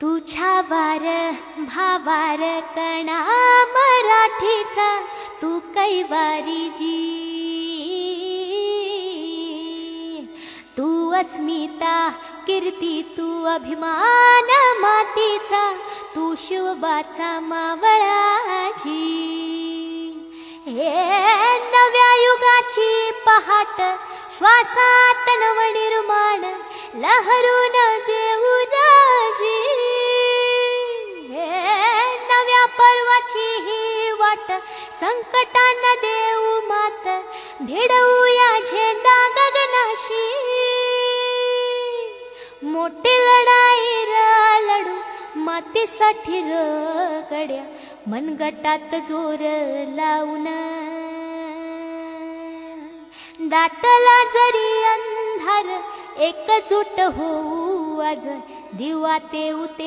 तुझ्या वार भावार कणा मराठीचा तू कैवारी जी, तू अस्मिता कीर्ती तू अभिमान मातीचा, तू शिवबाचा मावळाजी। हे नव्या युगाची पहाट श्वासात नवनिर्माण लहरून देऊ राजी। नव्या पर्वाची ही वाट संकटांना देऊ मात, भिडवूया झेंडा गगनाशी। मोठी लढाई लढू मातीसाठी गड्या, मनगटात जोर लावून। दाटला जरी अंधार एकजूट होऊ आज, दिवा ते